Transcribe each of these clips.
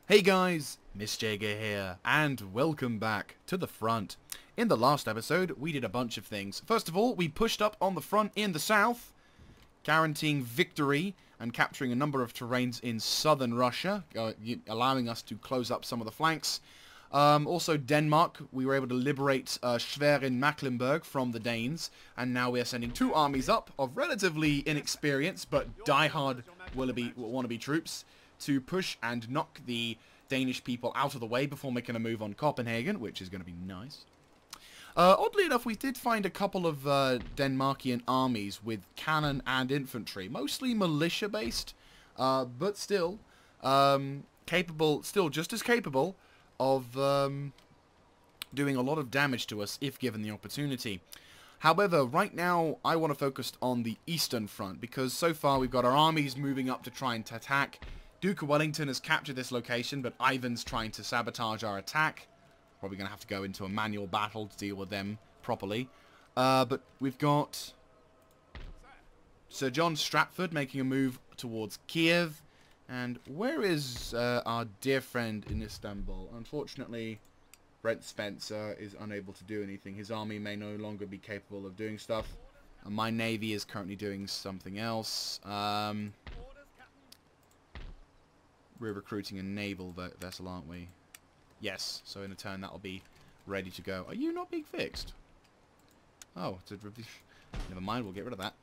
Hey guys, Miss Jaeger here, and welcome back to the front. In the last episode, we did a bunch of things. First of all, we pushed up on the front in the south, guaranteeing victory and capturing a number of terrains in southern Russia, allowing us to close up some of the flanks. Also, Denmark, we were able to liberate Schwerin in Mecklenburg from the Danes, and now we are sending two armies up of relatively inexperienced but die-hard wannabe troops to push and knock the Danish people out of the way before making a move on Copenhagen, which is going to be nice. Oddly enough, we did find a couple of Denmarkian armies with cannon and infantry, mostly militia-based, but still capable, still just as capable of doing a lot of damage to us if given the opportunity. However, right now, I want to focus on the Eastern Front, because so far we've got our armies moving up to try and attack. Duke of Wellington has captured this location, but Ivan's trying to sabotage our attack. Probably going to have to go into a manual battle to deal with them properly. But we've got Sir John Stratford making a move towards Kiev. And where is our dear friend in Istanbul? Unfortunately, Brent Spencer is unable to do anything. His army may no longer be capable of doing stuff. And my navy is currently doing something else. We're recruiting a naval vessel, aren't we? Yes, so in a turn that'll be ready to go. Are you not being fixed? Oh, never mind, we'll get rid of that.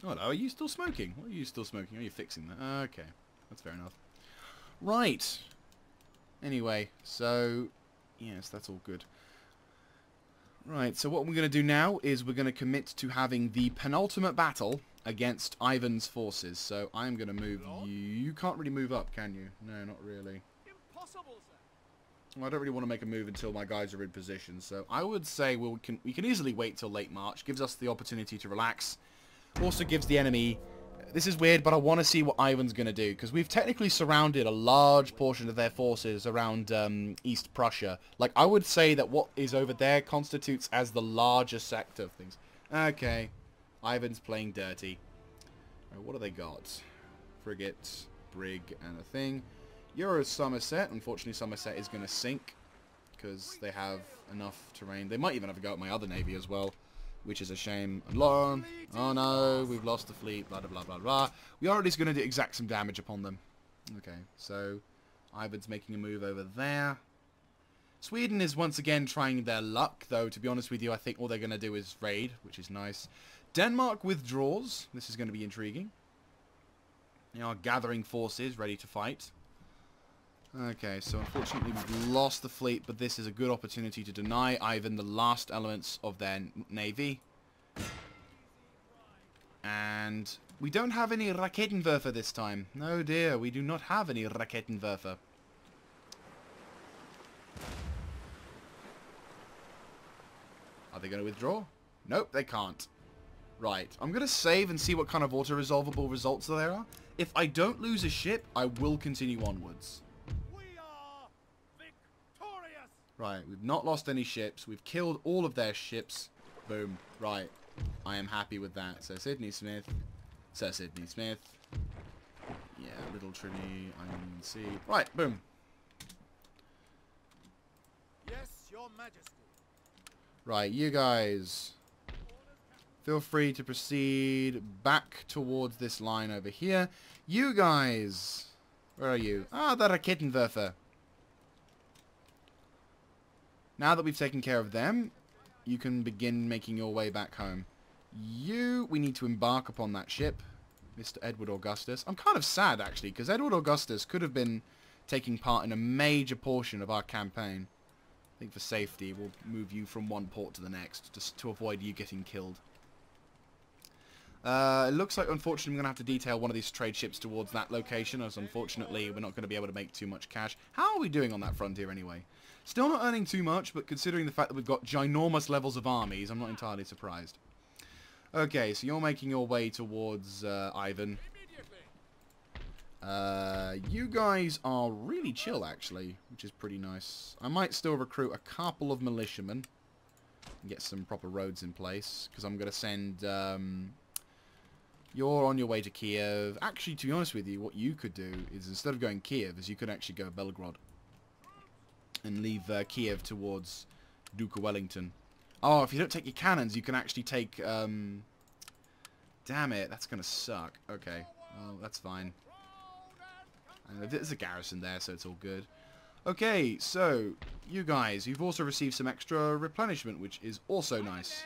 Oh no, are you still smoking? What are you still smoking? Are you fixing that? Okay, that's fair enough. Right. Anyway, so yes, that's all good. Right, so what we're going to do now is we're going to commit to having the penultimate battle against Ivan's forces. So I'm going to move you. You can't really move up, can you? No, not really. Impossible, sir. Well, I don't really want to make a move until my guys are in position. So I would say we can easily wait till late March. Gives us the opportunity to relax. Also gives the enemy... This is weird, but I want to see what Ivan's going to do, because we've technically surrounded a large portion of their forces around East Prussia. Like, I would say that what is over there constitutes as the larger sector of things. Okay. Ivan's playing dirty. Right, what do they got? Frigate, brig, and a thing. You're Somerset. Unfortunately, Somerset is going to sink, because they have enough terrain. They might even have a go at my other navy as well, which is a shame. Oh no, we've lost the fleet, blah, blah, blah, blah, blah. We are at least going to exact some damage upon them. Okay, so Ivan's making a move over there. Sweden is once again trying their luck, though, to be honest with you, I think all they're going to do is raid, which is nice. Denmark withdraws. This is going to be intriguing. They are gathering forces, ready to fight. Okay, so unfortunately we've lost the fleet, but this is a good opportunity to deny Ivan the last elements of their navy. And we don't have any Raketenwerfer this time. No dear, we do not have any Raketenwerfer. Are they going to withdraw? Nope, they can't. Right, I'm going to save and see what kind of auto-resolvable results there are. If I don't lose a ship, I will continue onwards. Right, we've not lost any ships. We've killed all of their ships. Boom. Right. I am happy with that. Sir Sidney Smith. Sir Sidney Smith. Yeah, Little Trinity. I mean, see. Right, boom. Yes, Your Majesty. Right, you guys. Feel free to proceed back towards this line over here. You guys. Where are you? Ah, the Raketenwerfer. Now that we've taken care of them, you can begin making your way back home. We need to embark upon that ship, Mr. Edward Augustus. I'm kind of sad, actually, because Edward Augustus could have been taking part in a major portion of our campaign. I think for safety, we'll move you from one port to the next, just to avoid you getting killed. It looks like, unfortunately, I'm going to have to detail one of these trade ships towards that location, as unfortunately, we're not going to be able to make too much cash. How are we doing on that frontier, anyway? Still not earning too much, but considering the fact that we've got ginormous levels of armies, I'm not entirely surprised. Okay, so you're making your way towards Ivan. You guys are really chill, actually, which is pretty nice. I might still recruit a couple of militiamen and get some proper roads in place, because I'm going to send You're on your way to Kiev. Actually, to be honest with you, what you could do is instead of going Kiev, is you could actually go Belgrade. And leave Kiev towards Duke of Wellington. Oh, if you don't take your cannons, you can actually take... Damn it, that's going to suck. Okay, well, that's fine. And there's a garrison there, so it's all good. Okay, so, you guys, you've also received some extra replenishment, which is also nice.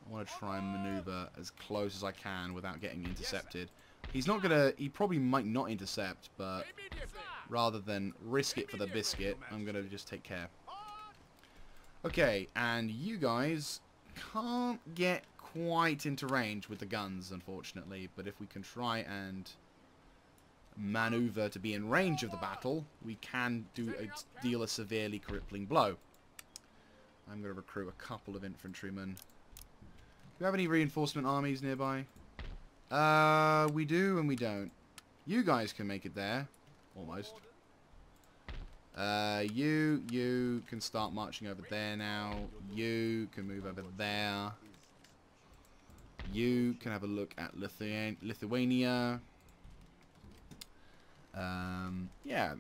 I want to try and maneuver as close as I can without getting intercepted. He's not gonna... He probably might not intercept, but rather than risk it for the biscuit, I'm gonna just take care. Okay, and you guys can't get quite into range with the guns, unfortunately. But if we can try and maneuver to be in range of the battle, we can deal a severely crippling blow. I'm gonna recruit a couple of infantrymen. Do you have any reinforcement armies nearby? We do and we don't. You guys can make it there. Almost. You can start marching over there now. You can move over there. You can have a look at Lithuania. Yeah.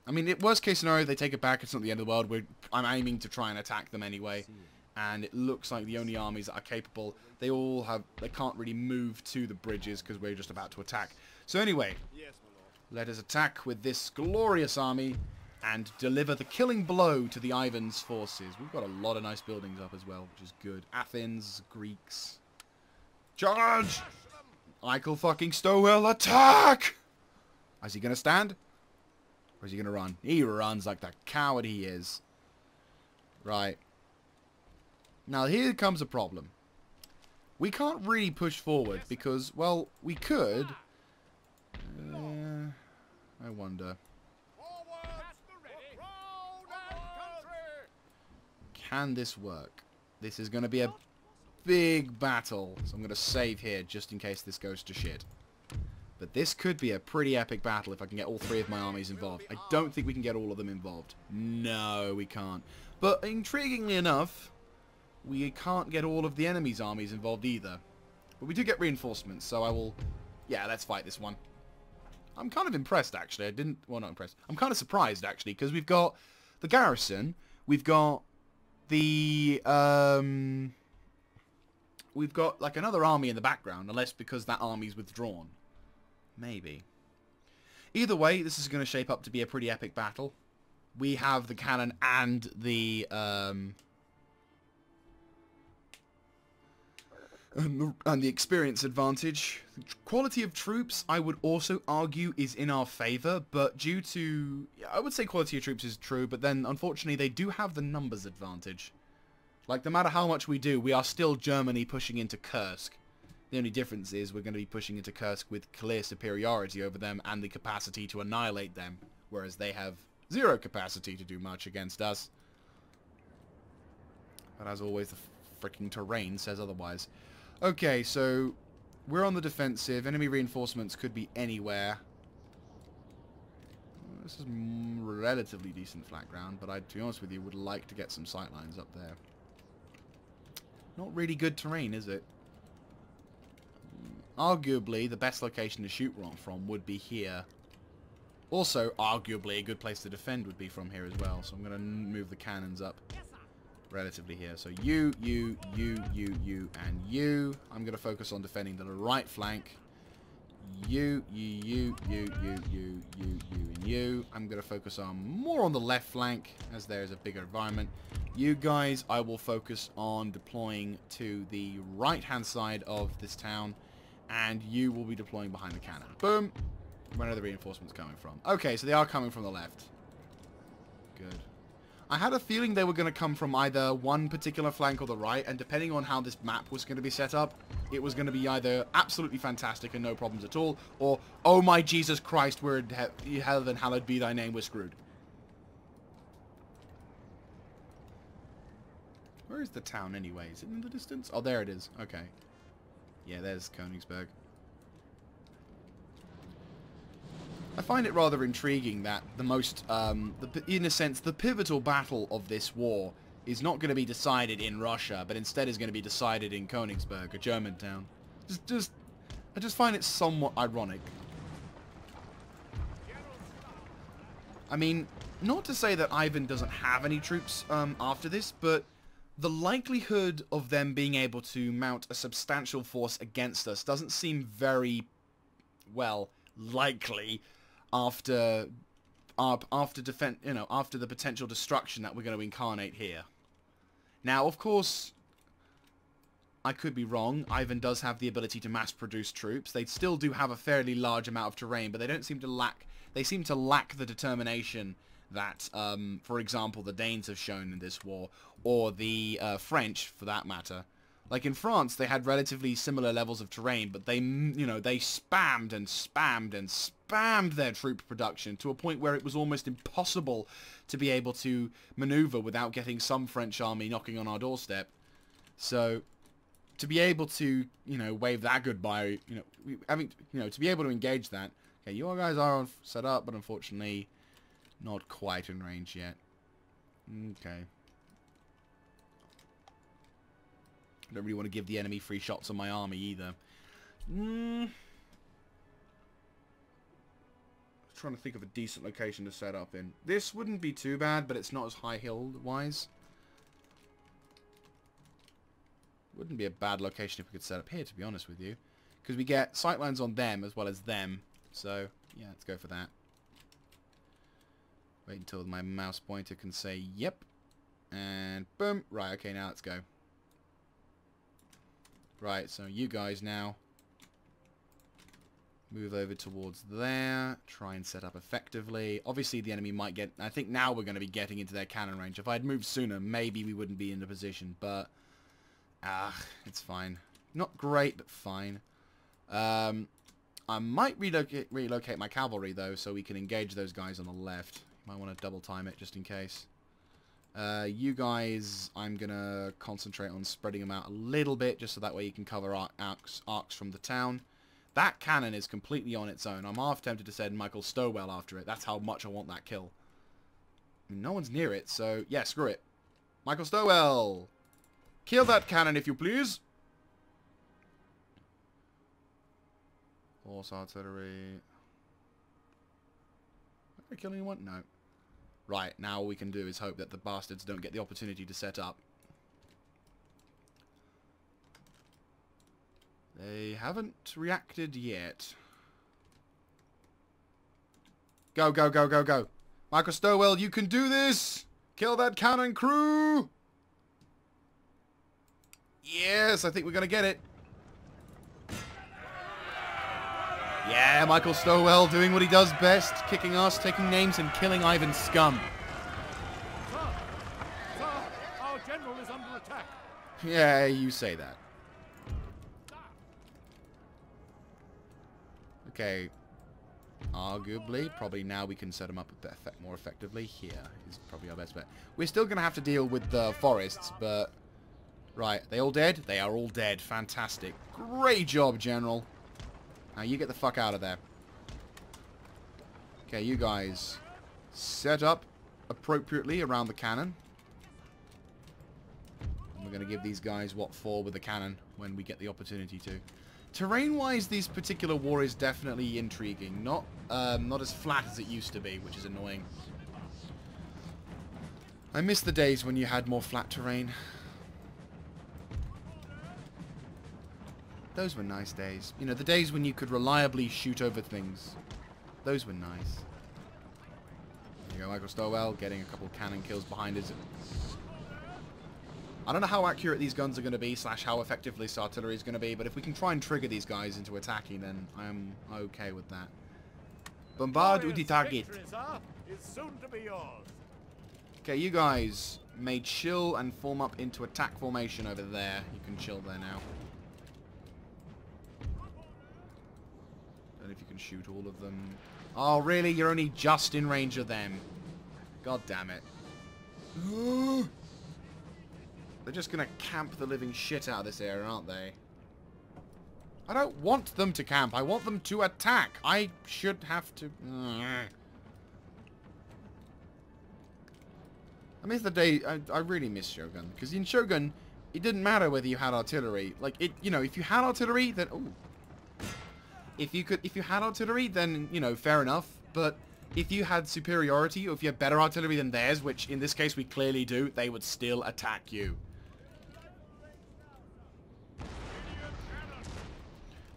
I mean, worst case scenario, they take it back. It's not the end of the world. I'm aiming to try and attack them anyway. And it looks like the only armies that are capable, they can't really move to the bridges because we're just about to attack. So anyway, let us attack with this glorious army and deliver the killing blow to the Ivan's forces. We've got a lot of nice buildings up as well, which is good. Athens, Greeks. Charge! Michael fucking Stowell, attack! Is he going to stand? Or is he going to run? He runs like the coward he is. Right. Now here comes a problem. We can't really push forward because, well, we could. I wonder. Can this work? This is going to be a big battle, so I'm going to save here just in case this goes to shit. But this could be a pretty epic battle if I can get all three of my armies involved. I don't think we can get all of them involved. No, we can't. But intriguingly enough, we can't get all of the enemy's armies involved either. But we do get reinforcements, so I will... Yeah, let's fight this one. I'm kind of impressed, actually. Well, not impressed. I'm kind of surprised, actually, because we've got the garrison. We've got the... We've got, like, another army in the background, unless because that army's withdrawn. Maybe. Either way, this is going to shape up to be a pretty epic battle. We have the cannon and the... And the experience advantage. The quality of troops, I would also argue, is in our favour, but due to... I would say quality of troops is true, but then, unfortunately, they do have the numbers advantage. Like, no matter how much we do, we are still Germany pushing into Kursk. The only difference is we're going to be pushing into Kursk with clear superiority over them and the capacity to annihilate them, whereas they have zero capacity to do much against us. But as always, the freaking terrain says otherwise. Okay, so we're on the defensive. Enemy reinforcements could be anywhere. This is relatively decent flat ground, but I, to be honest with you, would like to get some sightlines up there. Not really good terrain, is it? Arguably, the best location to shoot from would be here. Also, arguably, a good place to defend would be from here as well. So I'm going to move the cannons up relatively here. So you, and you. I'm going to focus on defending the right flank. You, and you. I'm going to focus on more on the left flank, as there is a bigger environment. You guys, I will focus on deploying to the right-hand side of this town. And you will be deploying behind the cannon. Boom. Where are the reinforcements coming from? Okay, so they are coming from the left. Good. I had a feeling they were going to come from either one particular flank or the right, and depending on how this map was going to be set up, it was going to be either absolutely fantastic and no problems at all, or, oh my Jesus Christ, we're in heaven, hallowed be thy name, we're screwed. Where is the town anyway? Is it in the distance? Oh, there it is. Okay. Yeah, there's Königsberg. I find it rather intriguing that the most, in a sense, the pivotal battle of this war is not going to be decided in Russia, but instead is going to be decided in Königsberg, a German town. I just find it somewhat ironic. I mean, not to say that Ivan doesn't have any troops after this, but the likelihood of them being able to mount a substantial force against us doesn't seem very, well, likely after after the potential destruction that we're going to incarnate here. Now, of course, I could be wrong. Ivan does have the ability to mass-produce troops. They still do have a fairly large amount of terrain, but they don't seem to lack. They seem to lack the determination that, for example, the Danes have shown in this war, or the French, for that matter. Like in France, they had relatively similar levels of terrain, but they, they spammed and spammed and spammed their troop production to a point where it was almost impossible to be able to maneuver without getting some French army knocking on our doorstep. So, to be able to, wave that goodbye, to be able to engage that. Okay, you guys are set up, but unfortunately, not quite in range yet. Okay. I don't really want to give the enemy free shots on my army either. Trying to think of a decent location to set up in. This wouldn't be too bad, but it's not as high hill-wise. Wouldn't be a bad location if we could set up here, to be honest with you. Because we get sightlines on them as well as them. So, yeah, let's go for that. Wait until my mouse pointer can say, yep. And boom. Right, okay, now let's go. Right, so you guys now move over towards there. Try and set up effectively. Obviously, the enemy might get... I think now we're going to be getting into their cannon range. If I'd moved sooner, maybe we wouldn't be in the position, but... it's fine. Not great, but fine. I might relocate my cavalry, though, so we can engage those guys on the left. Might want to double time it, just in case. You guys, I'm going to concentrate on spreading them out a little bit, just so that way you can cover arcs from the town. That cannon is completely on its own. I'm half tempted to send Michael Stowell after it. That's how much I want that kill. I mean, no one's near it, so yeah, screw it. Michael Stowell! Kill that cannon, if you please! Horse artillery. Did I kill anyone? No. Right, now all we can do is hope that the bastards don't get the opportunity to set up. They haven't reacted yet. Go, go, go, go, go. Michael Stowell, you can do this! Kill that cannon crew! Yes, I think we're going to get it. Yeah, Michael Stowell doing what he does best. Kicking ass, taking names, and killing Ivan's scum. Sir, our general is under attack. Yeah, you say that. Okay. Arguably, probably now we can set them up more effectively. Here is probably our best bet. We're still going to have to deal with the forests, but... Right, they all dead? They are all dead. Fantastic. Great job, General. Now you get the fuck out of there. Okay, you guys set up appropriately around the cannon. And we're going to give these guys what for with the cannon when we get the opportunity to. Terrain-wise, this particular war is definitely intriguing. Not as flat as it used to be, which is annoying. I miss the days when you had more flat terrain. Those were nice days. You know, the days when you could reliably shoot over things. Those were nice. There you go, Michael Stowell getting a couple cannon kills behind us. I don't know how accurate these guns are going to be, / how effective this artillery is going to be, but if we can try and trigger these guys into attacking, then I am okay with that. Bombard ou die target. Is soon to be yours. Okay, you guys may chill and form up into attack formation over there. You can chill there now. Don't know if you can shoot all of them. Oh, really? You're only just in range of them. God damn it. They're just going to camp the living shit out of this area, aren't they? I don't want them to camp. I want them to attack. I should have to... I miss the day... I really miss Shogun. Because in Shogun, it didn't matter whether you had artillery. Like, you know, if you had artillery, then... Ooh. If you had artillery, then, you know, fair enough. But if you had superiority, or if you had better artillery than theirs, which in this case we clearly do, they would still attack you.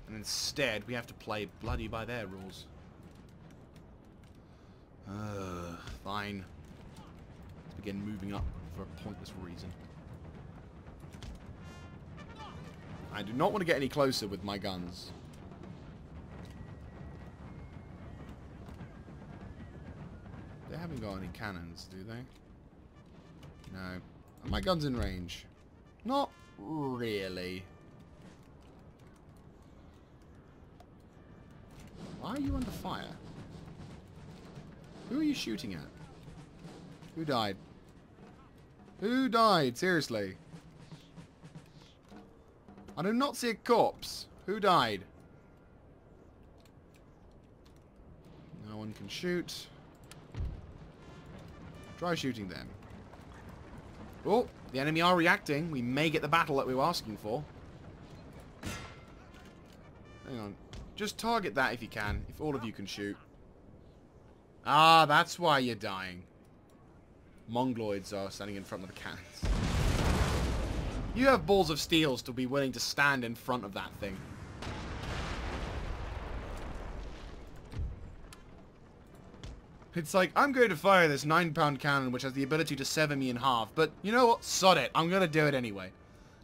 And instead, we have to play bloody by their rules. Fine. Let's begin moving up for a pointless reason. I do not want to get any closer with my guns. They haven't got any cannons, do they? No. Are my guns in range? Not really. Why are you under fire? Who are you shooting at? Who died? Who died? Seriously. I do not see a corpse. Who died? No one can shoot. Try shooting them. Oh, the enemy are reacting. We may get the battle that we were asking for. Hang on. Just target that if you can. If all of you can shoot. Ah, that's why you're dying. Mongoloids are standing in front of the cannons. You have balls of steel to be willing to stand in front of that thing. It's like, I'm going to fire this 9-pound cannon which has the ability to sever me in half, but you know what? Sod it. I'm going to do it anyway.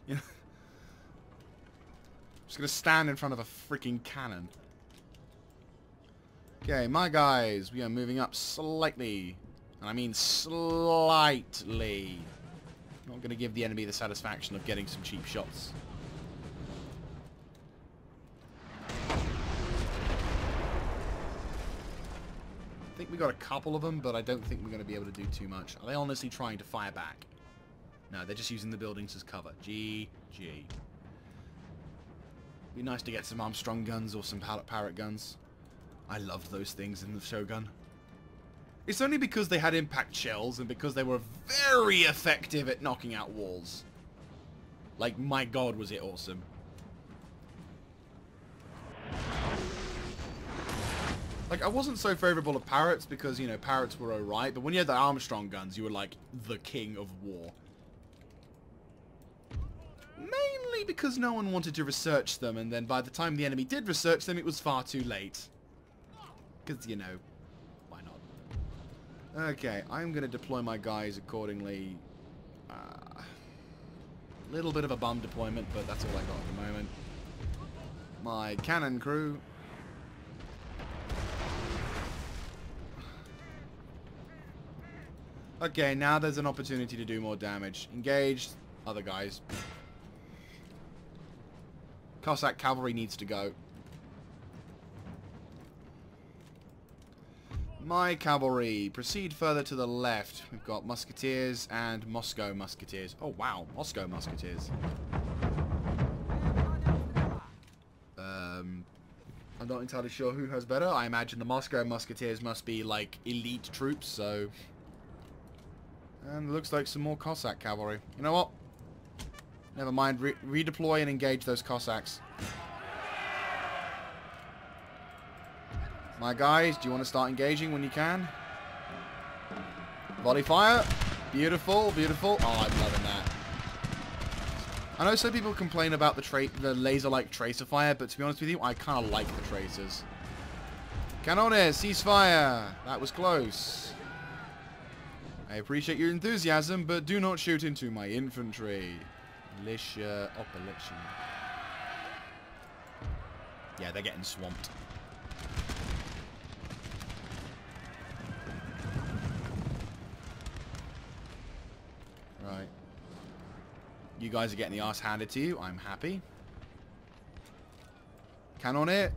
You know? I'm just going to stand in front of a freaking cannon. Okay, my guys, we are moving up slightly. And I mean slightly. Not going to give the enemy the satisfaction of getting some cheap shots. I think we got a couple of them, but I don't think we're going to be able to do too much. Are they honestly trying to fire back? No, they're just using the buildings as cover. GG. Be nice to get some Armstrong guns or some Parrot guns. I loved those things in the Shogun. It's only because they had impact shells and because they were very effective at knocking out walls. Like, my god, was it awesome. Like, I wasn't so favourable of Parrots because, you know, Parrots were alright, but when you had the Armstrong guns, you were like the king of war. Mainly because no one wanted to research them, and then by the time the enemy did research them, it was far too late. Because, you know, why not? Okay, I'm going to deploy my guys accordingly. A little bit of a bum deployment, but that's all I got at the moment. My cannon crew. Okay, now there's an opportunity to do more damage. Engaged. Other guys. Cossack cavalry needs to go. My cavalry. Proceed further to the left. We've got musketeers and Moscow musketeers. Oh, wow. Moscow musketeers. I'm not entirely sure who has better. I imagine the Moscow musketeers must be, like, elite troops, so... And looks like some more Cossack cavalry. You know what? Never mind. Redeploy and engage those Cossacks. My guys, do you want to start engaging when you can? Volley fire. Beautiful, beautiful. Oh, I'm loving that. I know some people complain about the laser-like tracer fire, but to be honest with you, I kind of like the tracers. Cannoniers, cease fire. That was close. I appreciate your enthusiasm, but do not shoot into my infantry. Militia operation. Yeah, they're getting swamped. Right. You guys are getting the arse handed to you. I'm happy. Cannoneer.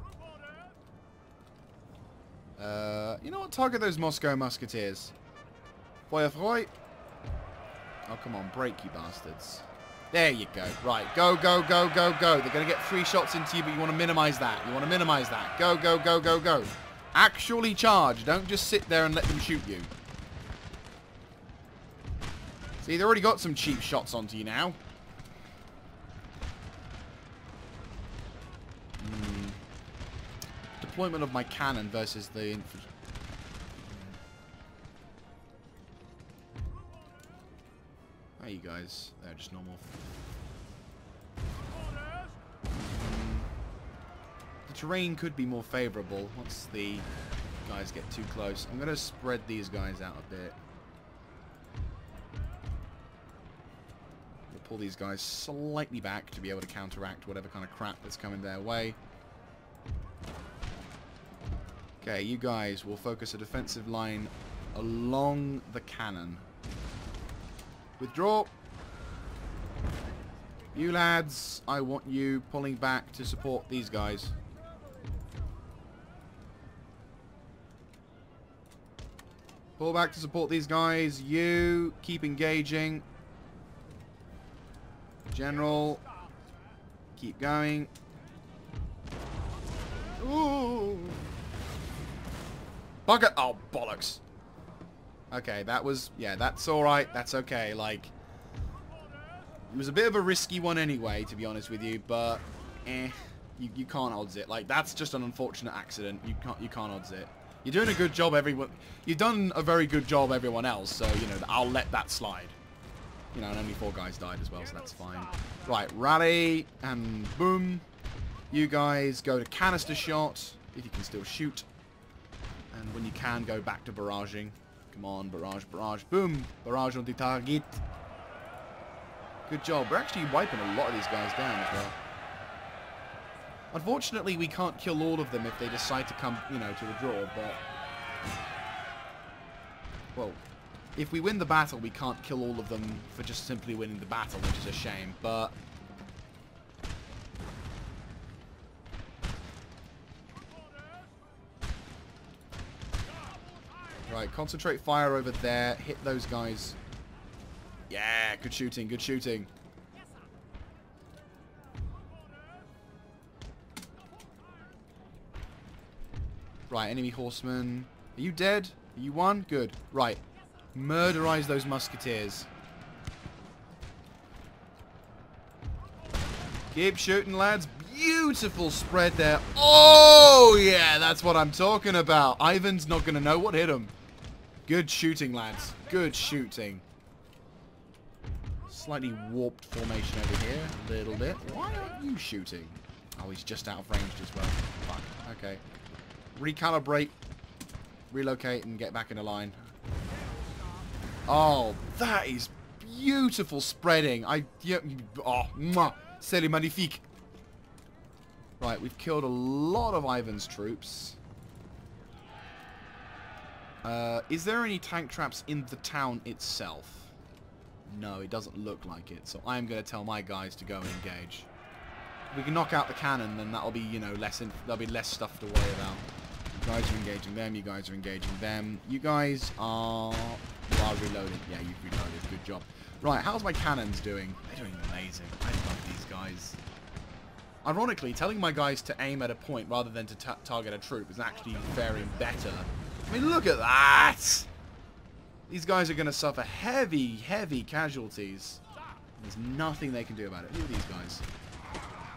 You know what? Target those Moscow musketeers. Feuerfrei. Oh, come on. Break, you bastards. There you go. Right. Go, go, go, go, go. They're going to get 3 shots into you, but you want to minimize that. You want to minimize that. Go, go, go, go, go. Actually charge. Don't just sit there and let them shoot you. See, they already got some cheap shots onto you now. deployment of my cannon versus the infantry. Hey, you guys. They're just normal. The terrain could be more favorable once the guys get too close. I'm going to spread these guys out a bit. We'll pull these guys slightly back to be able to counteract whatever kind of crap that's coming their way. Okay, you guys will focus a defensive line along the cannon. Withdraw. You lads, I want you pulling back to support these guys. Pull back to support these guys. You keep engaging. General, keep going. Ooh. Bugger. Oh, bollocks. Okay, that was... Yeah, that's alright. That's okay. Like, it was a bit of a risky one anyway, to be honest with you, but... You can't odds it. Like, that's just an unfortunate accident. You can't odds it. You're doing a good job, everyone. You've done a very good job, everyone else, so, you know, I'll let that slide. You know, and only 4 guys died as well, so that's fine. Right, rally, and boom. You guys go to canister shot, if you can still shoot. And when you can, go back to barraging. Come on, barrage, barrage, boom. Barrage on the target. Good job. We're actually wiping a lot of these guys down as well. Unfortunately, we can't kill all of them if they decide to come, you know, to a draw, but... Well, if we win the battle, we can't kill all of them for just simply winning the battle, which is a shame, but... Right, concentrate fire over there. Hit those guys. Yeah, good shooting, good shooting. Right, enemy horsemen. Are you dead? Are you won? Good. Right. Murderize those musketeers. Keep shooting, lads. Beautiful spread there. Oh, yeah, that's what I'm talking about. Ivan's not going to know what hit him. Good shooting, lads. Good shooting. Slightly warped formation over here. A little bit. Why aren't you shooting? Oh, he's just out of range as well. Fuck. Okay. Recalibrate. Relocate and get back in a line. Oh, that is beautiful spreading. Oh, mwah. C'est magnifique. Right, we've killed a lot of Ivan's troops. Is there any tank traps in the town itself? No, it doesn't look like it. So I'm going to tell my guys to go and engage. If we can knock out the cannon, then that'll be, you know, there'll be less stuff to worry about. You guys are engaging them. You guys are engaging them. You guys are reloading. Yeah, you've reloaded. Good job. Right, how's my cannons doing? They're doing amazing. I love these guys. Ironically, telling my guys to aim at a point rather than to target a troop is actually faring better. I mean, look at that! These guys are going to suffer heavy, heavy casualties. There's nothing they can do about it. Look at these guys.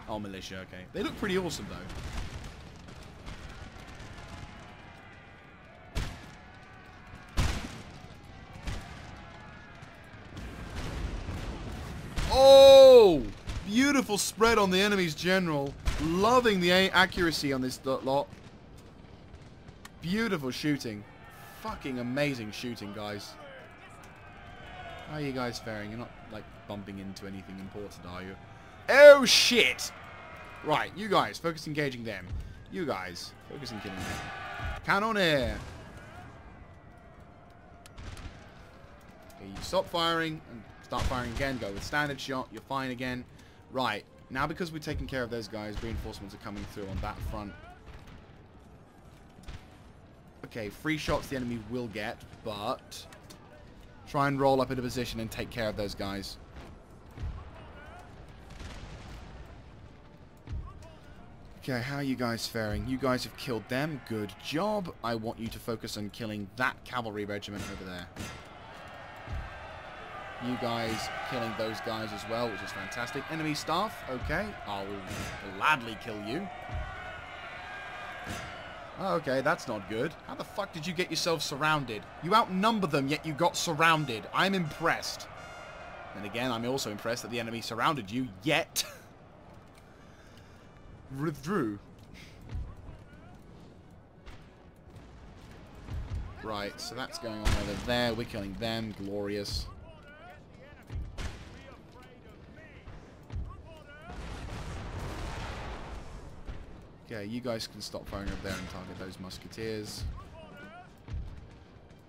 Oh, militia, okay. They look pretty awesome, though. Oh! Beautiful spread on the enemy's general. Loving the accuracy on this lot. Beautiful shooting. Fucking amazing shooting, guys. How are you guys faring? You're not, like, bumping into anything important, are you? Oh, shit! Right, you guys, focus engaging them. You guys, focus on killing them. Cannoneer! Okay, you stop firing and start firing again. Go with standard shot. You're fine again. Right, now because we're taking care of those guys, reinforcements are coming through on that front. Okay, 3 shots the enemy will get, but try and roll up into position and take care of those guys. Okay, how are you guys faring? You guys have killed them. Good job. I want you to focus on killing that cavalry regiment over there. You guys killing those guys as well, which is fantastic. Enemy staff, okay. I'll gladly kill you. Oh, okay, that's not good. How the fuck did you get yourself surrounded? You outnumber them, yet you got surrounded. I'm impressed. And again, I'm also impressed that the enemy surrounded you, yet withdrew. Right, so that's going on over there. We're killing them. Glorious. Okay, you guys can stop firing over there and target those musketeers.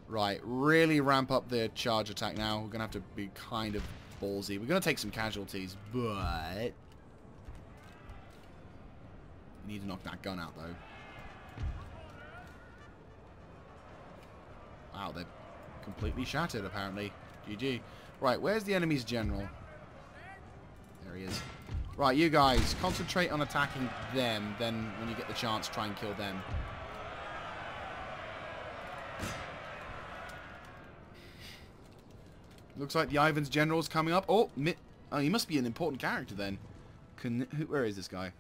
Right, really ramp up the charge attack now. We're going to have to be kind of ballsy. We're going to take some casualties, but we need to knock that gun out, though. Wow, they're completely shattered, apparently. GG. Right, where's the enemy's general? There he is. Right, you guys, concentrate on attacking them. Then, when you get the chance, try and kill them. Looks like the Ivan's general's coming up. Oh, he must be an important character, then. Where is this guy?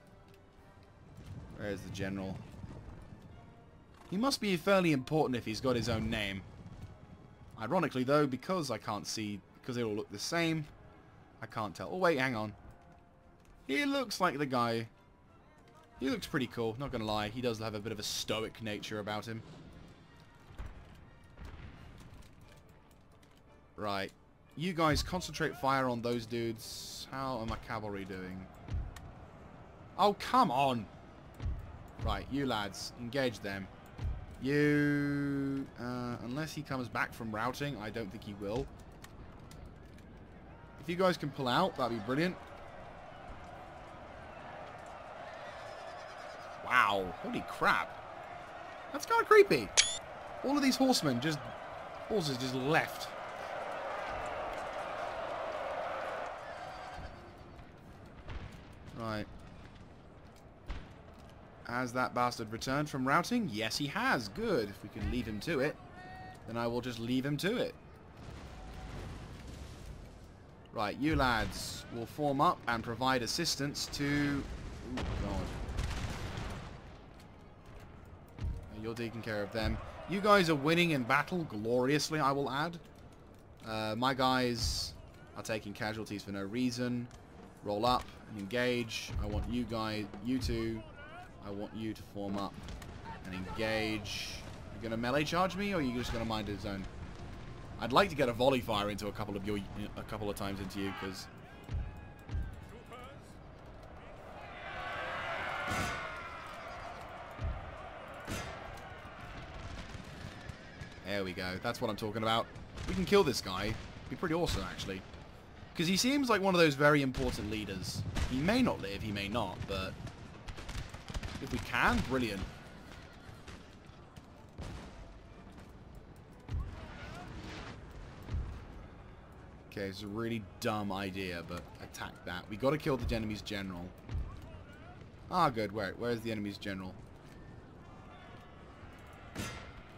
Where is the general? He must be fairly important if he's got his own name. Ironically, though, because I can't see, because they all look the same, I can't tell. Oh, wait, hang on. He looks like the guy. He looks pretty cool, not gonna lie. He does have a bit of a stoic nature about him. Right. You guys concentrate fire on those dudes. How are my cavalry doing? Oh, come on! Right, you lads, engage them. You... unless he comes back from routing, I don't think he will. If you guys can pull out, that'd be brilliant. Wow, holy crap. That's kind of creepy. All of these horses just left. Right. Has that bastard returned from routing? Yes, he has. Good. If we can leave him to it, then I will just leave him to it. Right, you lads will form up and provide assistance to... Ooh, God. You're taking care of them. You guys are winning in battle gloriously, I will add. My guys are taking casualties for no reason. Roll up and engage. I want you guys, you two, I want you to form up and engage. You gonna melee charge me, or are you just gonna mind his zone? I'd like to get a volley fire into a couple of times into you, because there we go. That's what I'm talking about. We can kill this guy. It'd be pretty awesome, actually. Because he seems like one of those very important leaders. He may not live, he may not, but if we can, brilliant. Okay, it's a really dumb idea, but attack that. We got to kill the enemy's general. Ah, good. Where's the enemy's general?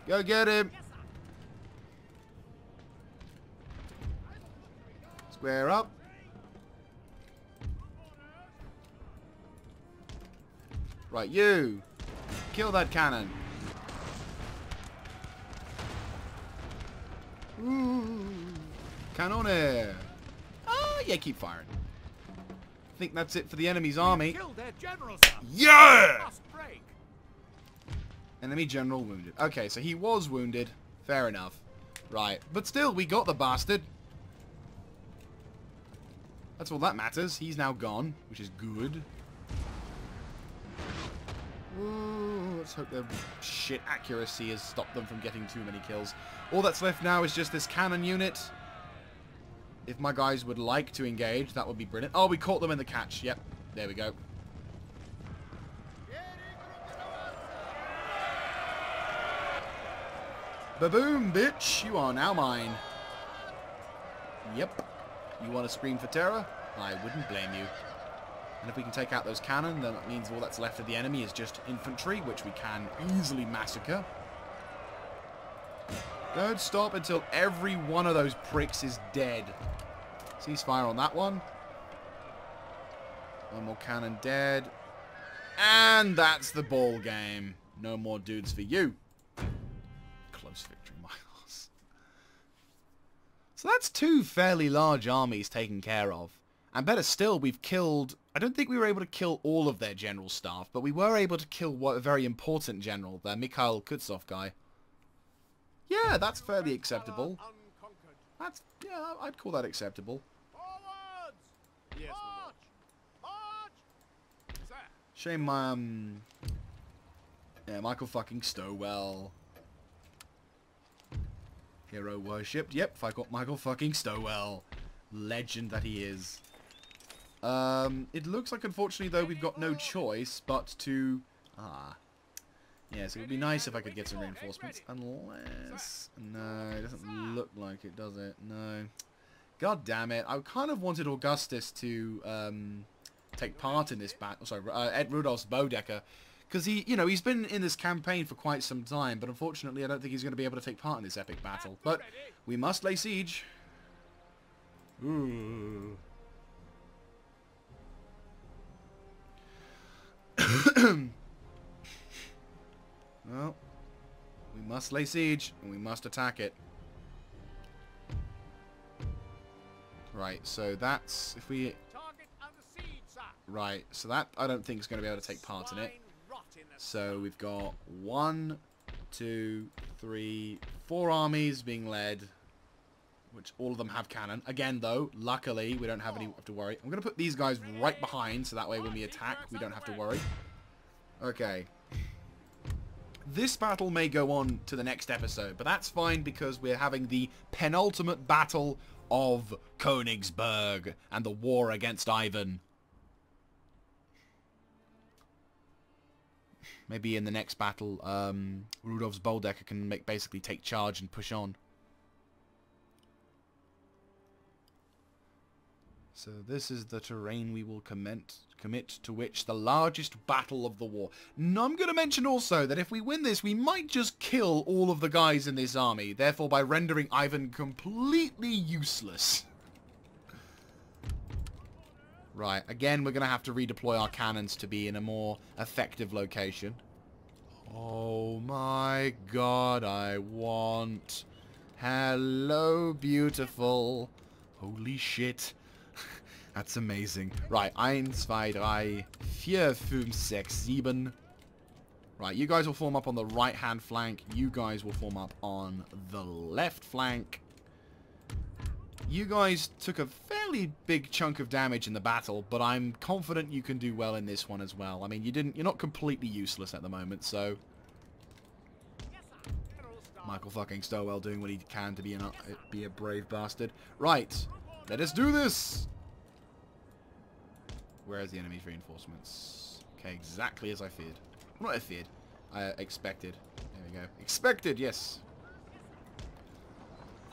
Go get him! Square up. Right, you! Kill that cannon. Ooh. Cannonair! Ah, yeah, keep firing. I think that's it for the enemy's army. Killed their general, Yeah! must break. Enemy general wounded. Okay, so he was wounded. Fair enough. Right. But still, we got the bastard. That's all that matters. He's now gone, which is good. Ooh, let's hope their shit accuracy has stopped them from getting too many kills. All that's left now is just this cannon unit. If my guys would like to engage, that would be brilliant. Oh, we caught them in the catch. Yep. There we go. Ba-boom, bitch! You are now mine. Yep. You want to scream for terror? I wouldn't blame you. And if we can take out those cannon, then that means all that's left of the enemy is just infantry, which we can easily massacre. Don't stop until every one of those pricks is dead. Ceasefire on that one. One more cannon dead. And that's the ball game. No more dudes for you. Close victory, my ass. So that's 2 fairly large armies taken care of. And better still, we've killed... I don't think we were able to kill all of their general staff, but we were able to kill a very important general, the Mikhail Kutsov guy. Yeah, that's fairly acceptable. That's... yeah, I'd call that acceptable. Forwards! Yes, March! March! Sir. Shame, yeah, Michael fucking Stowell. Hero worshipped. Yep, if I got Michael fucking Stowell. Legend that he is. It looks like, unfortunately, though, we've got no choice but to... Yes, it would be nice if I could get some reinforcements. Unless... no, it doesn't look like it, does it? No. God damn it. I kind of wanted Augustus to take part in this battle. Sorry, Ed Rudolph's Bodecker. Because he, you know, he's been in this campaign for quite some time, but unfortunately I don't think he's going to be able to take part in this epic battle. But we must lay siege. Ooh. Well, we must lay siege, and we must attack it. Right, so that's... if we... right, so that I don't think is going to be able to take part in it. So we've got 1, 2, 3, 4 armies being led, which all of them have cannon. Again, though, luckily, we don't have any to worry. I'm going to put these guys right behind, so that way when we attack, we don't have to worry. Okay. This battle may go on to the next episode, but that's fine because we're having the penultimate battle of Königsberg and the war against Ivan. Maybe in the next battle, Rudolph's Bodecker can basically take charge and push on. So this is the terrain we will commit to which the largest battle of the war. Now, I'm going to mention also that if we win this, we might just kill all of the guys in this army, therefore by rendering Ivan completely useless. Right, again, we're going to have to redeploy our cannons to be in a more effective location. Oh my god, I want... hello, beautiful. Holy shit. That's amazing. Right, 1, 2, 3, 4, 5, 6, 7. Right, you guys will form up on the right-hand flank. You guys will form up on the left flank. You guys took a fairly big chunk of damage in the battle, but I'm confident you can do well in this one as well. I mean, you're not completely useless at the moment, so... Michael fucking Stowell doing what he can to be a brave bastard. Right, let us do this! Where's the enemy's reinforcements? Okay, exactly as I feared. Not I feared. I expected. There we go. Expected, yes.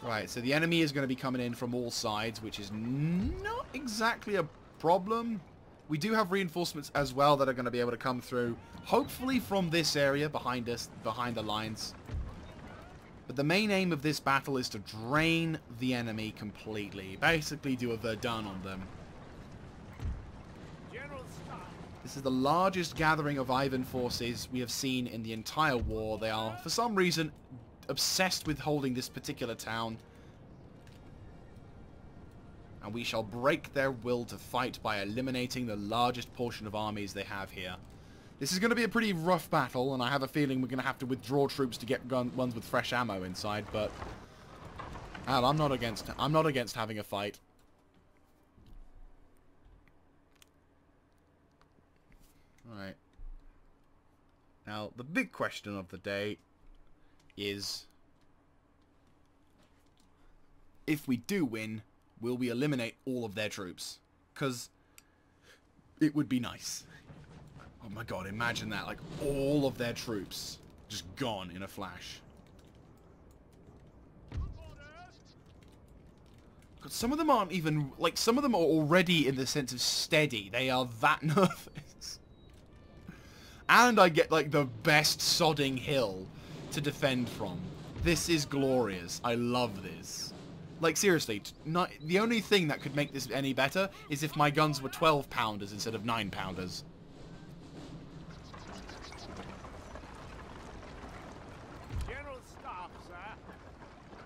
Right, so the enemy is going to be coming in from all sides, which is not exactly a problem. We do have reinforcements as well that are going to be able to come through, hopefully from this area behind us, behind the lines. But the main aim of this battle is to drain the enemy completely. Basically do a Verdun on them. This is the largest gathering of Ivan forces we have seen in the entire war. They are, for some reason, obsessed with holding this particular town. And we shall break their will to fight by eliminating the largest portion of armies they have here. This is going to be a pretty rough battle, and I have a feeling we're going to have to withdraw troops to get ones with fresh ammo inside, but... hell, I'm not against having a fight. Right. Now, the big question of the day is, if we do win, will we eliminate all of their troops? Because it would be nice. Oh my god, imagine that, like, all of their troops just gone in a flash. God, some of them aren't even, like, some of them are already in the sense of steady. They are that nervous. And I get, like, the best sodding hill to defend from. This is glorious. I love this. Like, seriously, the only thing that could make this any better is if my guns were 12-pounders instead of 9-pounders.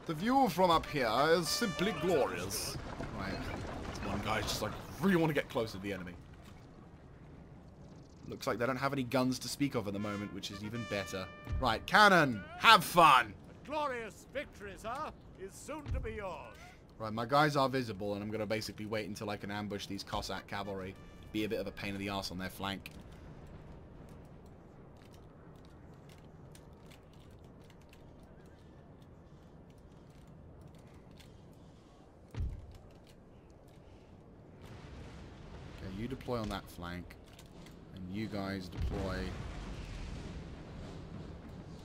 The view from up here is simply glorious. Right. One guy's just like, really want to get closer to the enemy. Looks like they don't have any guns to speak of at the moment, which is even better. Right, cannon, have fun! A glorious victory, sir, is soon to be yours. Right, my guys are visible, and I'm going to basically wait until I can ambush these Cossack cavalry. Be a bit of a pain in the arse on their flank. Okay, you deploy on that flank. And you guys deploy...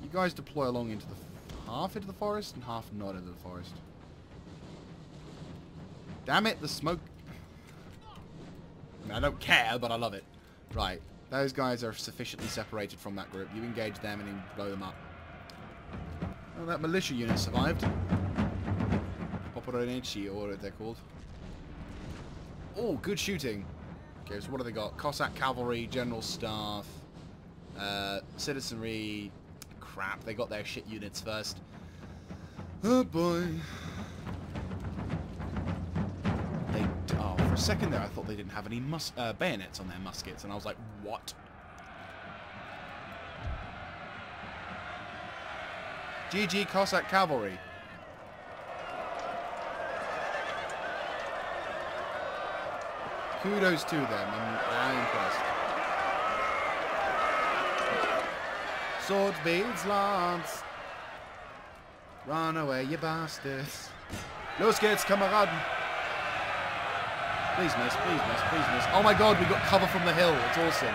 You guys deploy along into the... half into the forest and half not into the forest. Damn it, the smoke... I mean, I don't care, but I love it. Right, those guys are sufficiently separated from that group. You engage them and then blow them up. Oh, that militia unit survived. Poporoneci, or what they're called. Oh, good shooting. Okay, so what have they got? Cossack cavalry, general staff, citizenry. Crap, they got their shit units first. Oh boy. Oh, for a second there I thought they didn't have any bayonets on their muskets, and I was like, what? GG Cossack cavalry. Kudos to them. I'm impressed. Swords, beads, lance. Run away, you bastards. Los geht's, Kameraden. Please miss, please miss, please miss. Oh my god, we got cover from the hill. It's awesome.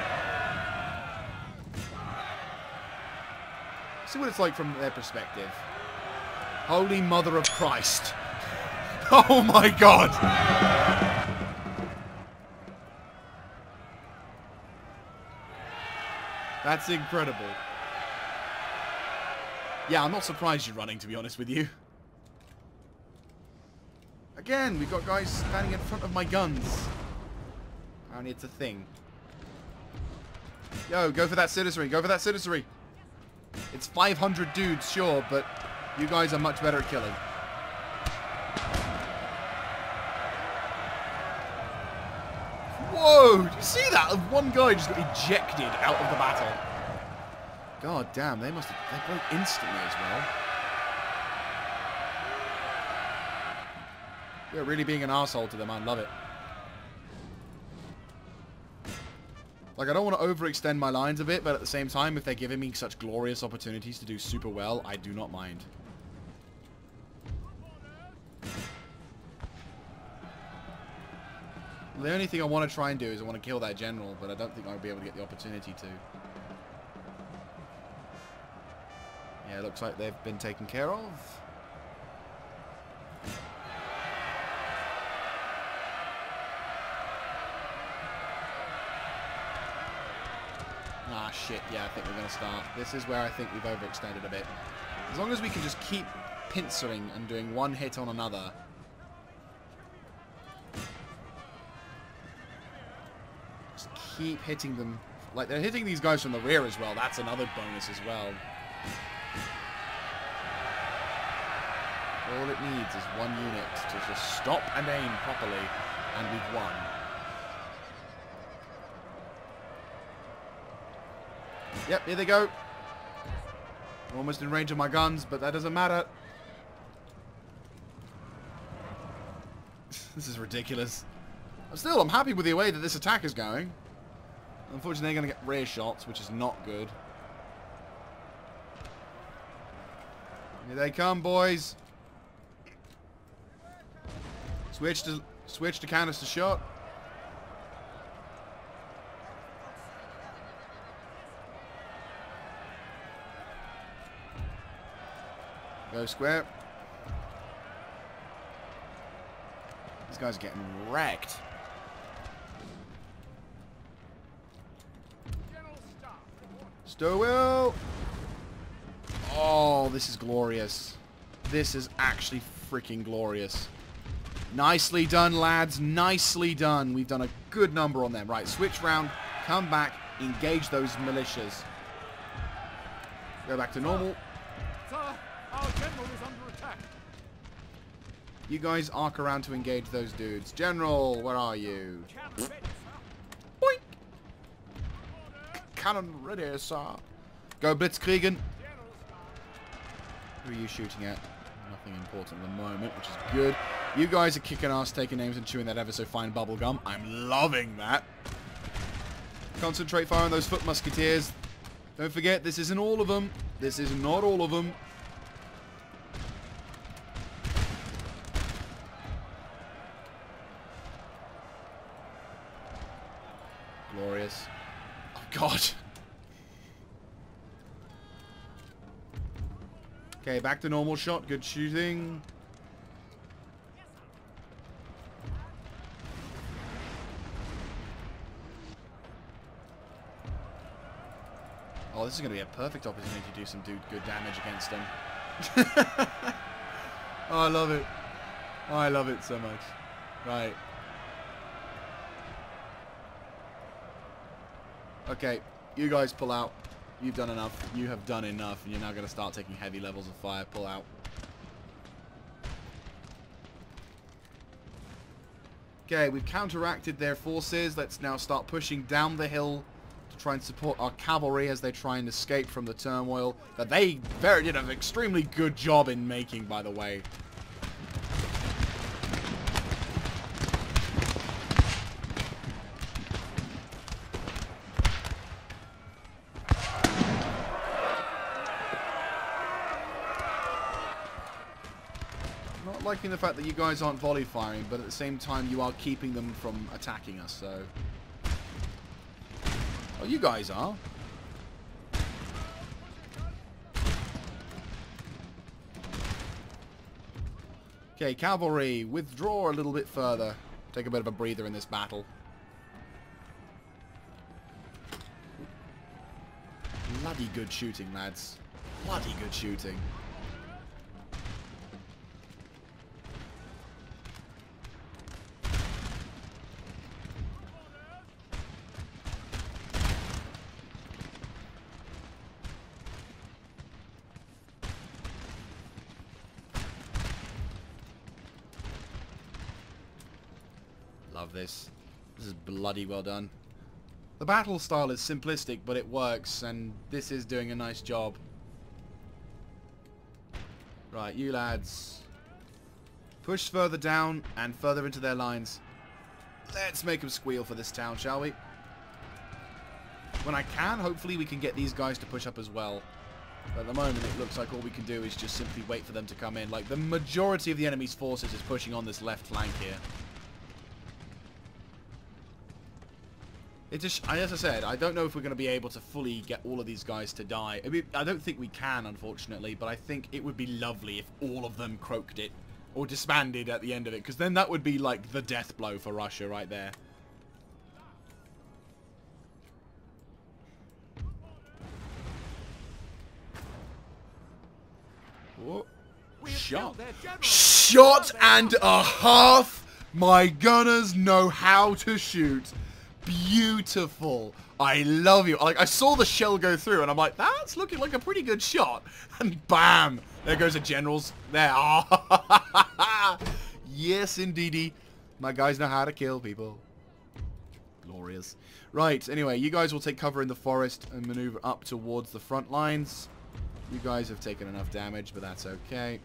See what it's like from their perspective. Holy Mother of Christ. Oh my god. That's incredible. Yeah, I'm not surprised you're running, to be honest with you. Again, we've got guys standing in front of my guns. Apparently it's a thing. Yo, go for that citizenry. Go for that citizenry. It's 500 dudes, sure, but you guys are much better at killing. Whoa! Did you see that? One guy just got ejected out of the battle. God damn, they broke instantly as well. You're really being an arsehole to them, I love it. Like, I don't want to overextend my lines a bit, but at the same time, if they're giving me such glorious opportunities to do super well, I do not mind. The only thing I want to try and do is I want to kill that general, but I don't think I'll be able to get the opportunity to. Yeah, it looks like they've been taken care of. Ah, shit. Yeah, I think we're going to start. This is where I think we've overextended a bit. As long as we can just keep pincering and doing one hit on another. Just keep hitting them. Like, they're hitting these guys from the rear as well. That's another bonus as well. All it needs is one unit to just stop and aim properly, and we've won. Yep, here they go. Almost in range of my guns, but that doesn't matter. This is ridiculous. Still, I'm happy with the way that this attack is going. Unfortunately, they're going to get rear shots, which is not good. Here they come, boys. Switch to canister shot. Go square. These guys are getting wrecked. Stowell. Oh, this is glorious. This is actually freaking glorious. Nicely done, lads. Nicely done. We've done a good number on them. Right, switch round. Come back. Engage those militias. Go back to normal. Sir, our general is under attack. You guys arc around to engage those dudes. General, where are you? Boink! Cannon ready, sir. Go Blitzkriegen. Who are you shooting at? Nothing important at the moment, which is good. You guys are kicking ass, taking names, and chewing that ever so fine bubble gum. I'm loving that. Concentrate fire on those foot musketeers. Don't forget, this isn't all of them. This is not all of them. Glorious. Oh, God. Okay, back to normal shot. Good shooting. Oh, this is going to be a perfect opportunity to do some good damage against them. Oh, I love it. Oh, I love it so much. Right. Okay, you guys pull out. You've done enough. You have done enough, and you're now going to start taking heavy levels of fire. Pull out. Okay, we've counteracted their forces. Let's now start pushing down the hill to try and support our cavalry as they try and escape from the turmoil that they did an extremely good job in making, by the way. Not liking the fact that you guys aren't volley firing, but at the same time you are keeping them from attacking us, so... Oh, you guys are. Okay, cavalry, withdraw a little bit further. Take a bit of a breather in this battle. Bloody good shooting, lads. Bloody good shooting. Love this. This is bloody well done. The battle style is simplistic, but it works, and this is doing a nice job. Right, you lads. Push further down and further into their lines. Let's make them squeal for this town, shall we? When I can, hopefully we can get these guys to push up as well. But at the moment, it looks like all we can do is just simply wait for them to come in. Like, the majority of the enemy's forces is pushing on this left flank here. It's just, as I said, I don't know if we're going to be able to fully get all of these guys to die. I mean, I don't think we can, unfortunately, but I think it would be lovely if all of them croaked it or disbanded at the end of it, because then that would be like the death blow for Russia right there. Whoa. Shot and a half! My gunners know how to shoot. Beautiful. I love you. Like, I saw the shell go through and I'm like, that's looking like a pretty good shot. And bam, there goes the generals there. Yes, indeedy. My guys know how to kill people. Glorious. Right, anyway, you guys will take cover in the forest and maneuver up towards the front lines. You guys have taken enough damage, but that's okay.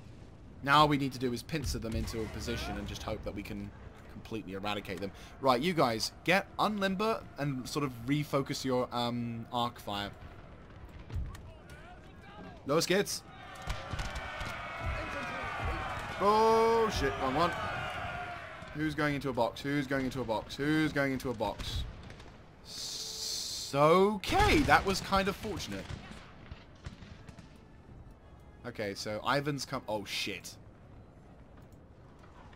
Now all we need to do is pincer them into a position and just hope that we can completely eradicate them. Right, you guys, get unlimber and sort of refocus your arc fire. Lower skids. Oh shit, wrong one. Who's going into a box? Who's going into a box? Who's going into a box? Okay, that was kind of fortunate. Okay, so Ivan's come... Oh shit.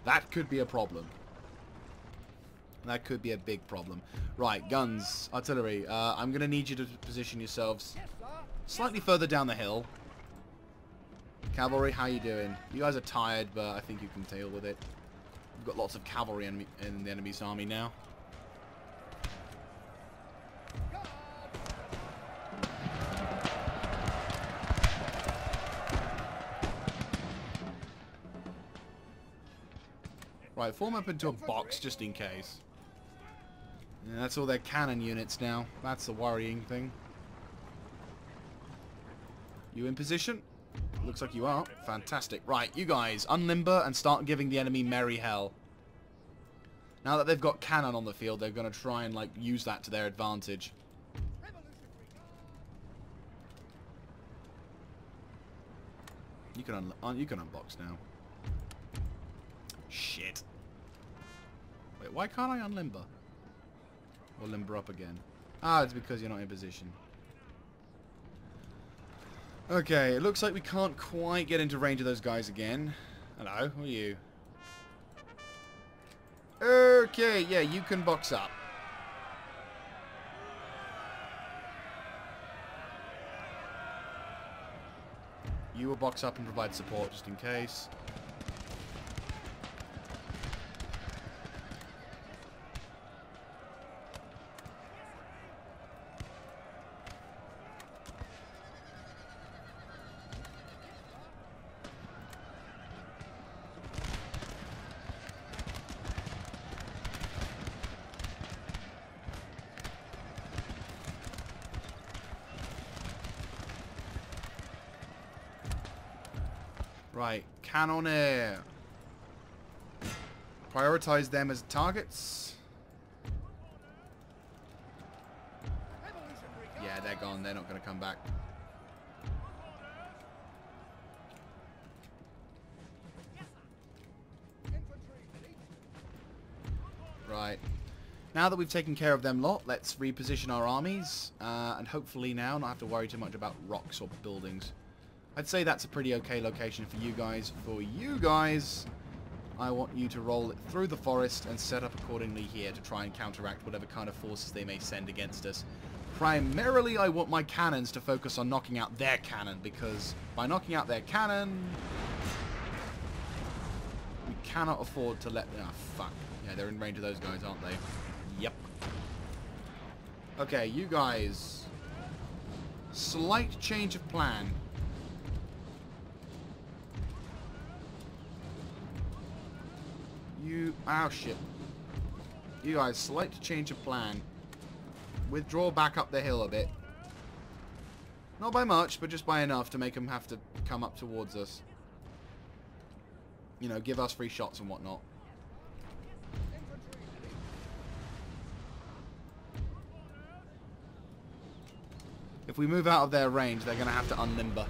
That could be a problem. That could be a big problem. Right, guns, artillery. I'm going to need you to position yourselves slightly further down the hill. Cavalry, how you doing? You guys are tired, but I think you can deal with it. We've got lots of cavalry in the enemy's army now. Right, form up into a box just in case. Yeah, that's all their cannon units now. That's the worrying thing. You in position? Looks like you are. Fantastic. Right, you guys, unlimber and start giving the enemy merry hell. Now that they've got cannon on the field, they're going to try and, like, use that to their advantage. You can unbox now. Shit. Wait, why can't I unlimber? Or limber up again? Ah, it's because you're not in position. Okay, it looks like we can't quite get into range of those guys again. Hello, who are you? Okay, yeah, you can box up. You will box up and provide support just in case. Right, cannoneer. Prioritize them as targets. Yeah, they're gone. They're not going to come back. Right. Now that we've taken care of them lot, let's reposition our armies. And hopefully now not have to worry too much about rocks or buildings. I'd say that's a pretty okay location for you guys. For you guys, I want you to roll it through the forest and set up accordingly here to try and counteract whatever kind of forces they may send against us. Primarily, I want my cannons to focus on knocking out their cannon, because by knocking out their cannon, we cannot afford to let... Ah, fuck. Yeah, they're in range of those guys, aren't they? Yep. Okay, you guys. Slight change of plan. Oh shit. You guys, slight change of plan. Withdraw back up the hill a bit. Not by much, but just by enough to make them have to come up towards us. You know, give us free shots and whatnot. If we move out of their range, they're going to have to unlimber.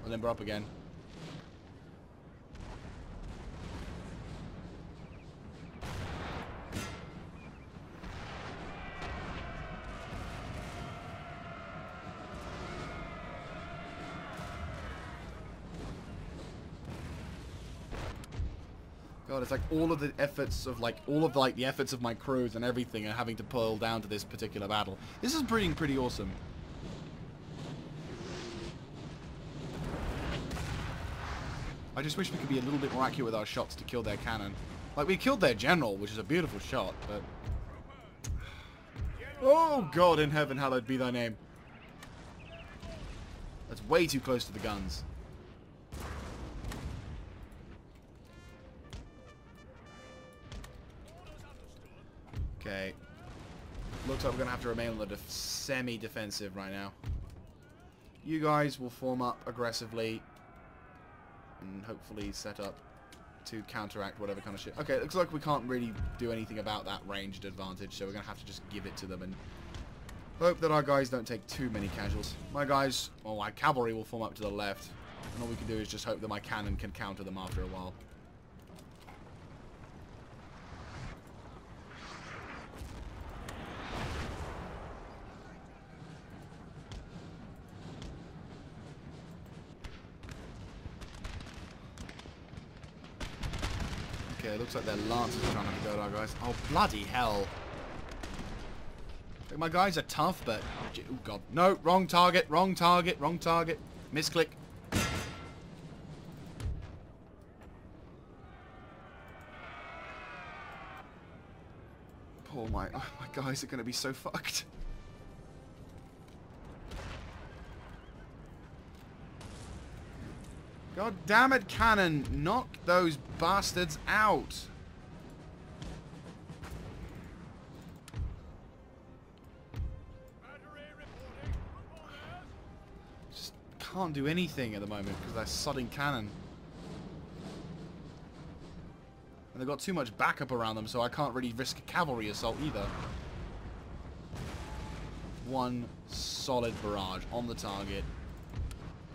Or limber up again. God, it's like all of the efforts of the efforts of my crews and everything are having to pull down to this particular battle. This is pretty awesome. I just wish we could be a little bit more accurate with our shots to kill their cannon. Like, we killed their general, which is a beautiful shot, but... Oh, God in heaven, hallowed be thy name. That's way too close to the guns. Okay. Looks like we're going to have to remain on the semi-defensive right now. You guys will form up aggressively and hopefully set up to counteract whatever kind of shit. Okay, it looks like we can't really do anything about that ranged advantage, so we're going to have to just give it to them and hope that our guys don't take too many casuals. My guys, well, my cavalry will form up to the left, and all we can do is just hope that my cannon can counter them after a while. Okay, it looks like their lances are trying to go at our guys. Oh, bloody hell. My guys are tough, but... Oh, God. No, wrong target, wrong target, wrong target. Misclick. Oh, my guys are going to be so fucked. God damn it, cannon. Knock those bastards out. can't do anything at the moment because they're sodding cannon. And they've got too much backup around them, so I can't really risk a cavalry assault either. One solid barrage on the target.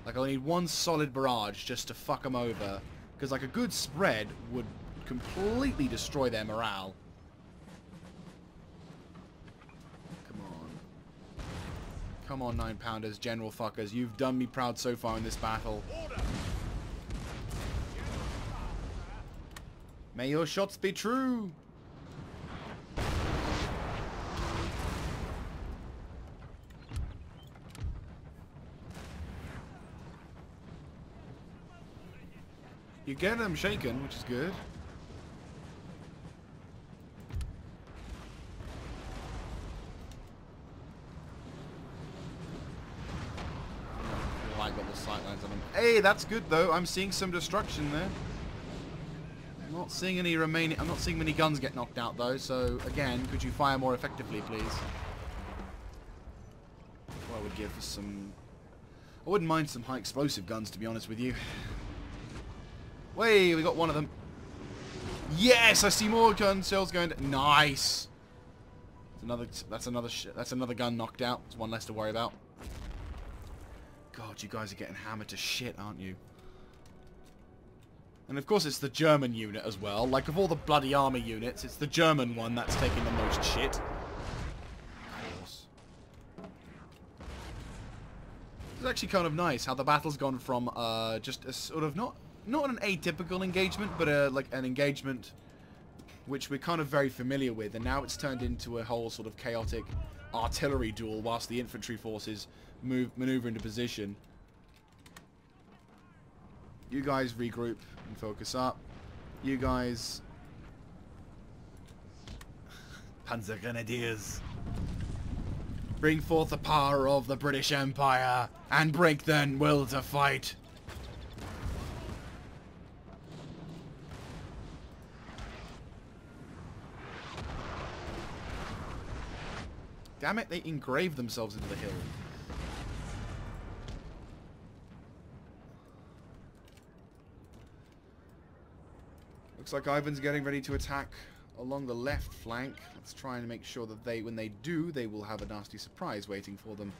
Like, I need one solid barrage just to fuck them over. Because, like, a good spread would completely destroy their morale. Come on. Come on, 9-pounders, general fuckers. You've done me proud so far in this battle. May your shots be true. You get them shaken, which is good. Oh, I got the sightlines on them. Hey, that's good though. I'm seeing some destruction there. I'm not seeing any remaining. I'm not seeing many guns get knocked out though. So again, could you fire more effectively, please? Well, I would give for some. I wouldn't mind some high explosive guns, to be honest with you. Way, we got one of them. Yes, I see more gun shells going. Nice. That's another gun knocked out. There's one less to worry about. God, you guys are getting hammered to shit, aren't you? And of course, it's the German unit as well. Like, of all the bloody army units, it's the German one that's taking the most shit. Of course. It's actually kind of nice how the battle's gone from just a sort of not an atypical engagement, but like an engagement which we're kind of very familiar with, and now it's turned into a whole sort of chaotic artillery duel whilst the infantry forces maneuver into position. You guys regroup and focus up. You guys... Panzer Grenadiers. Bring forth the power of the British Empire and break their will to fight. Damn it, they engraved themselves into the hill. Looks like Ivan's getting ready to attack along the left flank. Let's try and make sure that when they do, they will have a nasty surprise waiting for them.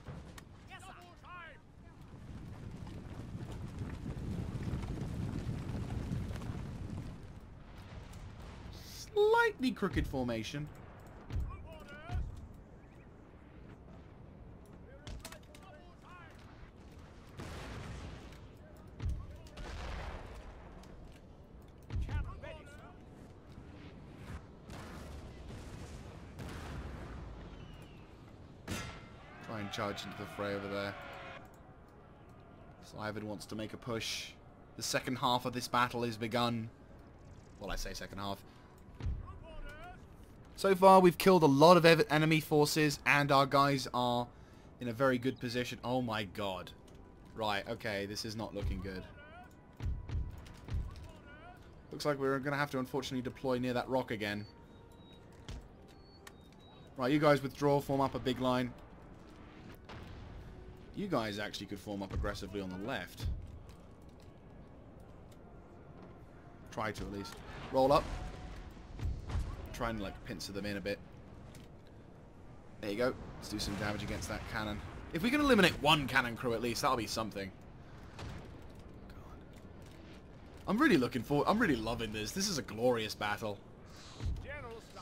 Slightly crooked formation. Try and charge into the fray over there. So Ivan wants to make a push. The second half of this battle is begun. Well, I say second half. So far, we've killed a lot of enemy forces, and our guys are in a very good position. Oh my god. Right, okay, this is not looking good. Looks like we're going to have to, unfortunately, deploy near that rock again. Right, you guys withdraw, form up a big line. You guys actually could form up aggressively on the left. Try to, at least. Roll up. Try and, like, pincer them in a bit. There you go. Let's do some damage against that cannon. If we can eliminate one cannon crew at least, that'll be something. God. I'm really loving this. This is a glorious battle.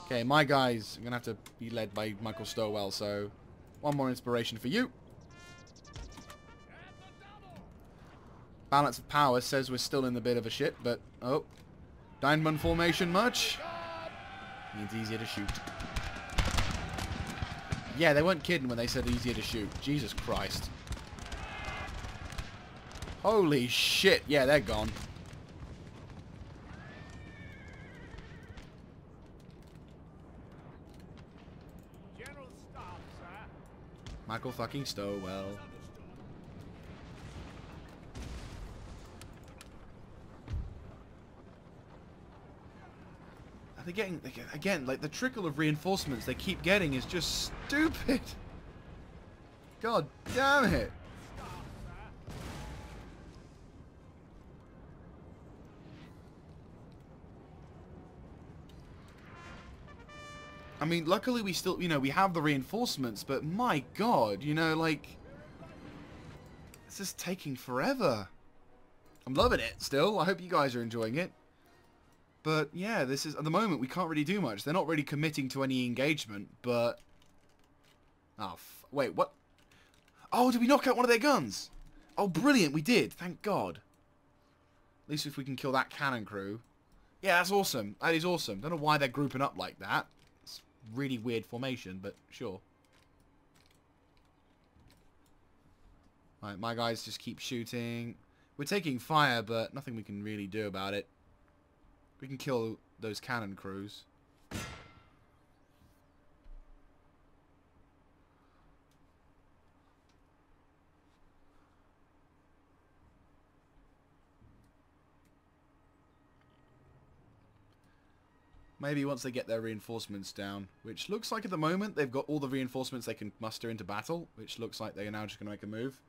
Okay, my guys are going to have to be led by Michael Stowell, so one more inspiration for you. Balance of power says we're still in a bit of a shit, but... Oh. Diamond formation much? Means easier to shoot. Yeah, they weren't kidding when they said easier to shoot. Jesus Christ. Holy shit. Yeah, they're gone. General Staff, sir. Michael fucking Stowell. They're getting, again, like, the trickle of reinforcements they keep getting is just stupid. God damn it. I mean, luckily we still, you know, we have the reinforcements, but my god, you know, like, this is taking forever. I'm loving it still. I hope you guys are enjoying it. But yeah, this is, at the moment, we can't really do much. They're not really committing to any engagement, but... Oh, wait, what? Oh, did we knock out one of their guns? Oh, brilliant, we did. Thank God. At least if we can kill that cannon crew. Yeah, that's awesome. That is awesome. Don't know why they're grouping up like that. It's really weird formation, but sure. Right, my guys just keep shooting. We're taking fire, but nothing we can really do about it. We can kill those cannon crews. Maybe once they get their reinforcements down, which looks like at the moment they've got all the reinforcements they can muster into battle, which looks like they're now just going to make a move.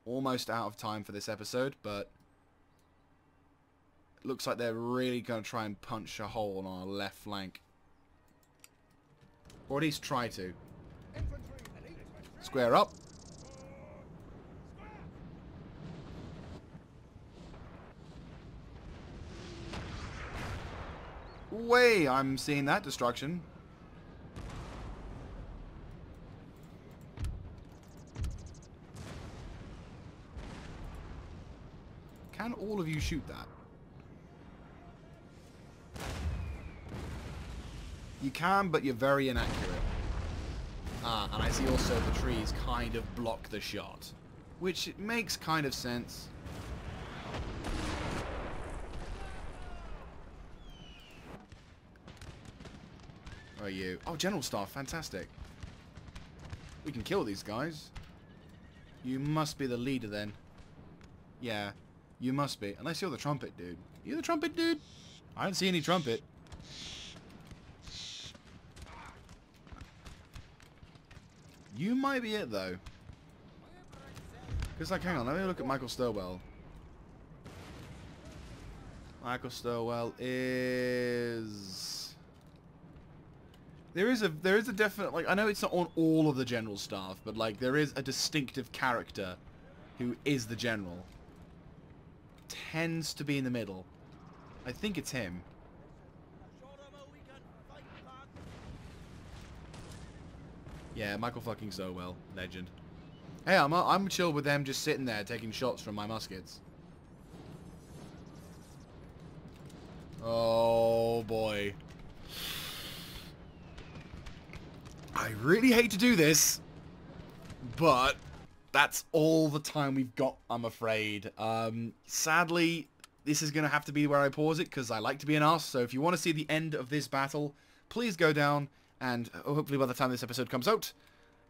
Almost out of time for this episode, but it looks like they're really going to try and punch a hole on our left flank. Or at least try to. Square up. Way, I'm seeing that destruction. Can all of you shoot that? You can, but you're very inaccurate. Ah, and I see also the trees kind of block the shot, which makes kind of sense. Where are you? Oh, General Staff, fantastic. We can kill these guys. You must be the leader then. Yeah, you must be. Unless you're the trumpet dude. You the trumpet dude? I don't see any trumpet. You might be it though. Because like, hang on, let me look at Michael Stowell. Michael Stowell is... There is a definite, like, I know it's not on all of the general staff, but like there is a distinctive character who is the general. Tends to be in the middle. I think it's him. Yeah, Michael fucking Stowell, legend. Hey, I'm chill with them just sitting there taking shots from my muskets. Oh boy. I really hate to do this, but that's all the time we've got, I'm afraid. Sadly, this is going to have to be where I pause it, because I like to be an arse, so if you want to see the end of this battle, please go down, and hopefully by the time this episode comes out,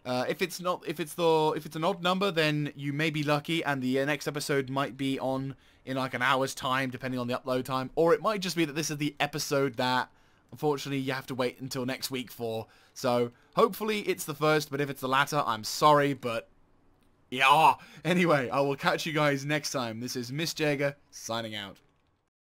if it's an odd number, then you may be lucky, and the next episode might be on in like an hour's time, depending on the upload time, or it might just be that this is the episode that unfortunately you have to wait until next week for. So hopefully it's the first, but if it's the latter, I'm sorry, but yeah. Anyway, I will catch you guys next time. This is Miss Jaeger signing out.